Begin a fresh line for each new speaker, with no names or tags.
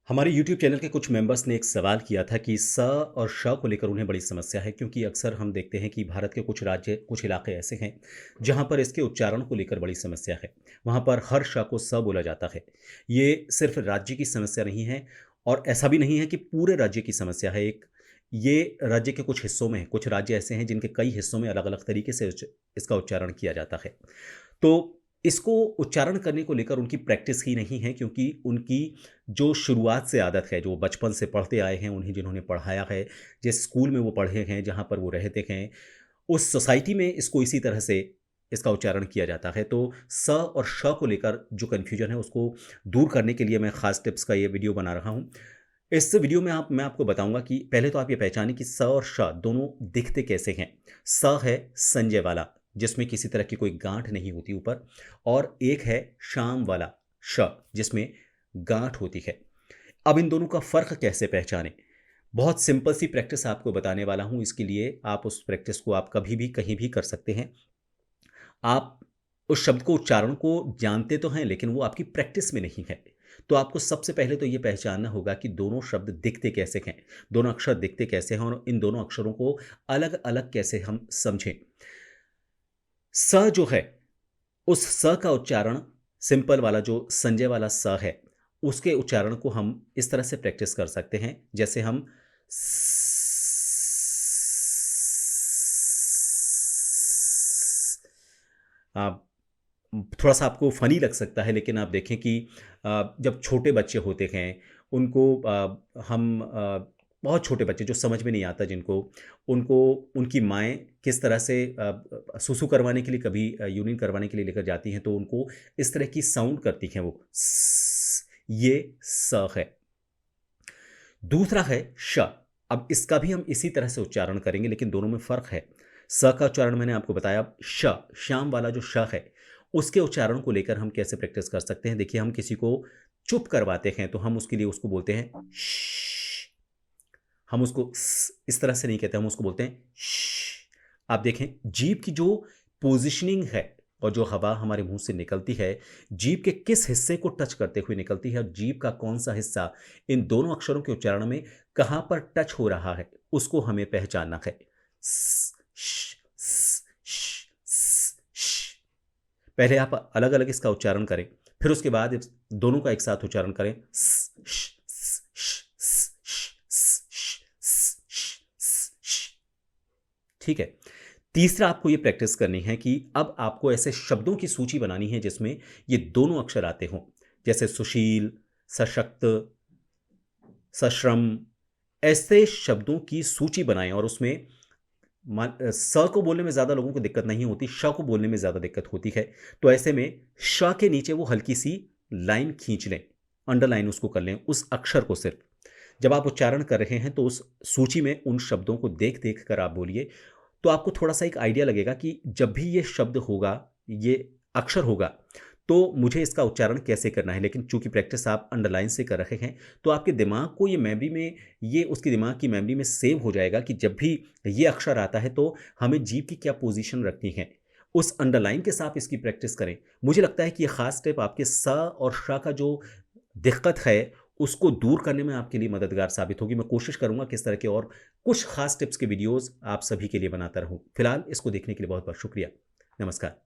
हमारे YouTube channel के कुछ मेंबर्स ने एक सवाल किया था कि स और श को लेकर उन्हें बड़ी समस्या है क्योंकि अक्सर हम देखते हैं कि भारत के कुछ राज्य, कुछ इलाके ऐसे हैं जहां पर इसके उच्चारण को लेकर बड़ी समस्या है। वहां पर हर श को स बोला जाता है। ये सिर्फ राज्य की समस्या नहीं है और ऐसा भी नहीं है कि पूरे राज्य की समस्या है। ये राज्य के कुछ हिस्सों में है। कुछ राज्य ऐसे हैं जिनके कई हिस्सों में अलग-अलग तरीके से इसका उच्चारण किया जाता है। तो इसको उच्चारण करने को लेकर उनकी प्रैक्टिस ही नहीं है क्योंकि उनकी जो शुरुआत से आदत है, जो बचपन से पढ़ते आए हैं, उन्हें जिन्होंने पढ़ाया है, जिस स्कूल में वो पढ़े हैं, जहाँ पर वो रहते हैं, उस सोसाइटी में इसको इसी तरह से इसका उच्चारण किया जाता है। तो स और श को लेकर जो कन्फ्यूजन है, उसको दूर करने के लिए मैं ख़ास टिप्स का ये वीडियो बना रहा हूँ। इस वीडियो में मैं आपको बताऊँगा कि पहले तो आप ये पहचानें कि स और श दोनों दिखते कैसे हैं। स है संजय वाला, जिसमें किसी तरह की कोई गाँठ नहीं होती ऊपर, और एक है श्याम वाला श, जिसमें गाँठ होती है। अब इन दोनों का फ़र्क कैसे पहचानें? बहुत सिंपल सी प्रैक्टिस आपको बताने वाला हूँ, इसके लिए आप उस प्रैक्टिस को आप कभी भी, कहीं भी कर सकते हैं। आप उस शब्द को, उच्चारण को जानते तो हैं, लेकिन वो आपकी प्रैक्टिस में नहीं है। तो आपको सबसे पहले तो ये पहचानना होगा कि दोनों शब्द दिखते कैसे हैं, दोनों अक्षर दिखते कैसे हैं और इन दोनों अक्षरों को अलग-अलग कैसे हम समझें। स जो है, उस स का उच्चारण सिंपल वाला जो संजय वाला स है, उसके उच्चारण को हम इस तरह से प्रैक्टिस कर सकते हैं, जैसे हम अ, थोड़ा-सा आपको फ़नी लग सकता है, लेकिन आप देखें कि जब छोटे बच्चे होते हैं, उनको बहुत छोटे बच्चे जो समझ में नहीं आता जिनको, उनको उनकी माएँ किस तरह से सुसु करवाने के लिए, कभी यूरिन करवाने के लिए लेकर जाती हैं, तो उनको इस तरह की साउंड करती हैं वो, ये स है। दूसरा है श। अब इसका भी हम इसी तरह से उच्चारण करेंगे, लेकिन दोनों में फ़र्क है। स का उच्चारण मैंने आपको बताया। अब श, श्याम वाला जो श है, उसके उच्चारण को लेकर हम कैसे प्रैक्टिस कर सकते हैं? देखिए, हम किसी को चुप करवाते हैं, तो हम उसके लिए उसको बोलते हैं श्श। हम उसको इस तरह से नहीं कहते, हम उसको बोलते हैं श्श। आप देखें, जीभ की जो पोज़ीशनिंग है और जो हवा हमारे मुँह से निकलती है, जीभ के किस हिस्से को टच करते हुए निकलती है और जीभ का कौन-सा हिस्सा इन दोनों अक्षरों के उच्चारण में कहाँ पर टच हो रहा है, उसको हमें पहचानना है। स, श, स, श, स, श। पहले आप अलग-अलग इसका उच्चारण करें, फिर उसके बाद इस दोनों का एक साथ उच्चारण करें। स, श, स, श, स, श, स, श, स, श, स, श। ठीक है? तीसरा आपको ये प्रैक्टिस करनी है कि अब आपको ऐसे शब्दों की सूची बनानी है जिसमें ये दोनों अक्षर आते हों। जैसे सुशील, सशक्त, सश्रम, ऐसे शब्दों की सूची बनाएँ और उसमें स को बोलने में ज़्यादा लोगों को दिक्कत नहीं होती, श को बोलने में ज़्यादा दिक्कत होती है। तो ऐसे में श के नीचे वो हल्की-सी लाइन खींच लें, अंडरलाइन उसको कर लें, उस अक्षर को सिर्फ़। जब आप उच्चारण कर रहे हैं तो उस सूची में उन शब्दों को देख-देख कर आप बोलिए, तो आपको थोड़ा-सा एक आइडिया लगेगा कि जब भी ये शब्द होगा, ये अक्षर होगा, तो मुझे इसका उच्चारण कैसे करना है। लेकिन चूँकि प्रैक्टिस आप अंडरलाइन से कर रहे हैं, तो आपके दिमाग को ये मेमोरी में, ये उसके दिमाग की मेमोरी में सेव हो जाएगा कि जब भी ये अक्षर आता है, तो हमें जीभ की क्या पोज़ीशन रखनी है। उस अंडरलाइन के साथ इसकी प्रैक्टिस करें। मुझे लगता है कि ये ख़ास टिप आपके स और श का जो दिक्कत है, उसको दूर करने में आपके लिए मददगार साबित होगी। मैं कोशिश करूँगा कि इस तरह के और कुछ ख़ास टिप्स के वीडियोज़ आप सभी के लिए बनाता रहूँ। फिलहाल इसको देखने के लिए बहुत-बहुत शुक्रिया। नमस्कार।